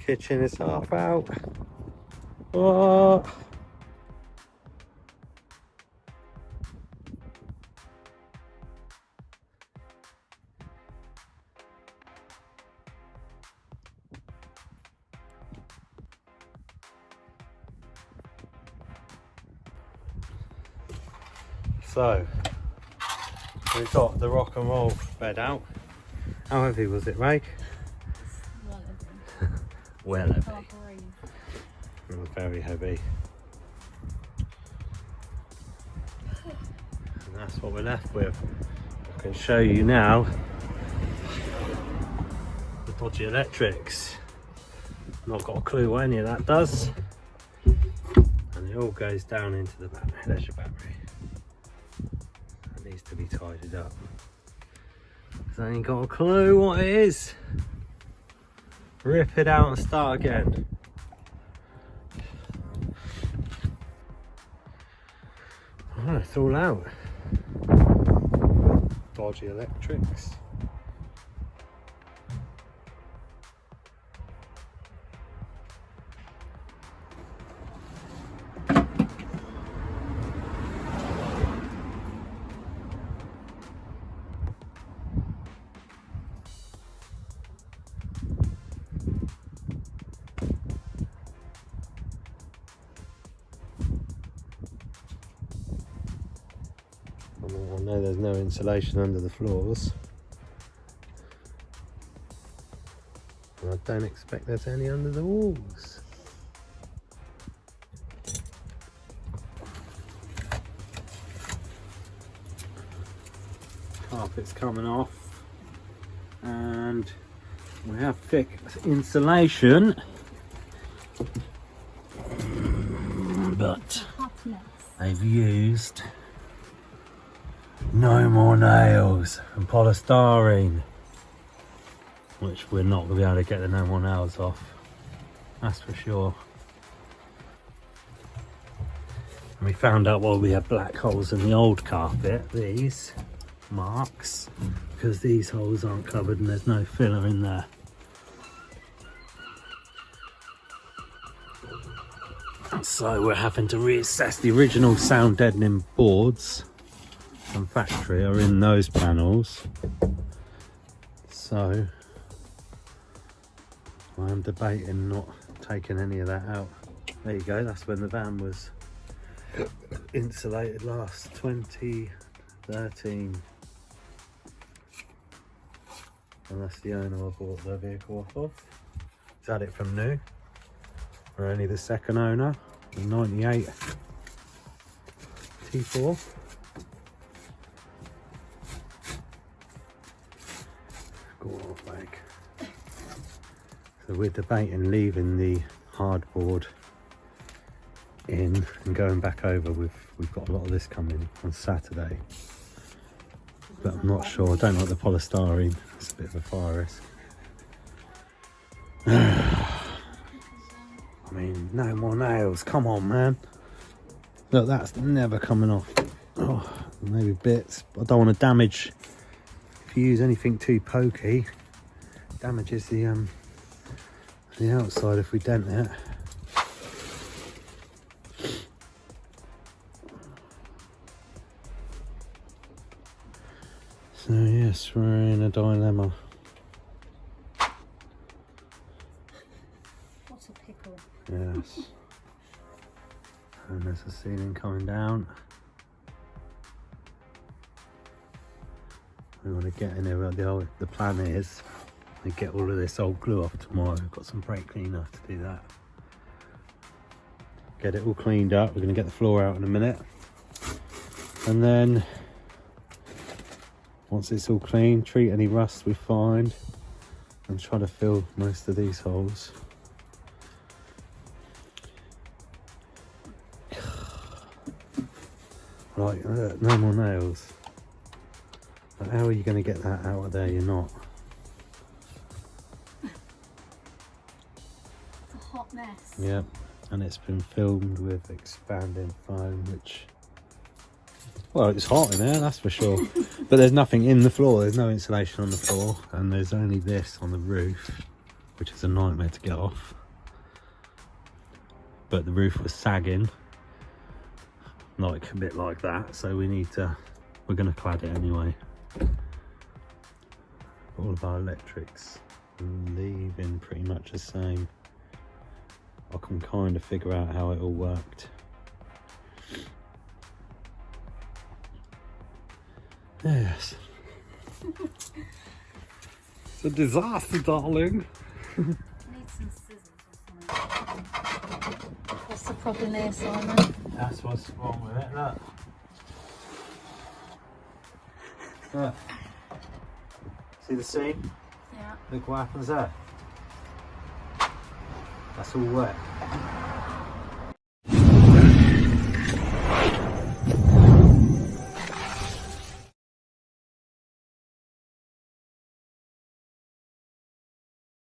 kitchen is half out. What? So we've got the rock and roll bed out. How heavy was it, Ray? Well heavy. It was very heavy. And that's what we're left with. I can show you now the dodgy electrics. Not got a clue what any of that does. And it all goes down into the battery. There's your battery. That needs to be tidied up. Because I ain't got a clue what it is. Rip it out and start again. Oh, it's all out. Dodgy electrics. I know there's no insulation under the floors, and I don't expect there's any under the walls. Carpet's coming off, and we have thick insulation, but they've used no more nails and polystyrene, which we're not going to be able to get the no more nails off, that's for sure. And we found out why we had black holes in the old carpet, these marks, because these holes aren't covered and there's no filler in there. So we're having to reassess. The original sound deadening boards from factory are in those panels, so I'm debating not taking any of that out. There you go, that's when the van was insulated last, 2013, and that's the owner I bought the vehicle off of. He's had it from new. We're only the second owner, the 98 T4. So we're debating leaving the hardboard in and going back over. We've got a lot of this coming on Saturday, but I'm not sure. I don't like the polystyrene. It's a bit of a fire risk. I mean, no more nails. Come on, man. Look, that's never coming off. Oh, maybe bits. I don't want to damage. If you use anything too pokey, damages the outside if we dent it. So yes, we're in a dilemma. What a pickle. Yes. And there's a ceiling coming down. We want to get in there. The plan is to get all of this old glue off tomorrow. We've got some brake cleaner to do that. Get it all cleaned up. We're going to get the floor out in a minute. And then once it's all clean, treat any rust we find and try to fill most of these holes. Right, no more nails. But how are you going to get that out of there? You're not. It's a hot mess. Yep, and it's been filled with expanding foam, which, well, it's hot in there, that's for sure. But there's nothing in the floor. There's no insulation on the floor, and there's only this on the roof. which is a nightmare to get off. But the roof was sagging, like a bit like that, so we're gonna clad it anyway. All of our electrics leaving pretty much the same. I can kind of figure out how it all worked. Yes. It's a disaster, darling. Need some scissors or something. What's the problem here, Simon? That's what's wrong with it, look. Look. See the seam? Yeah. Look what happens there. That's all wet.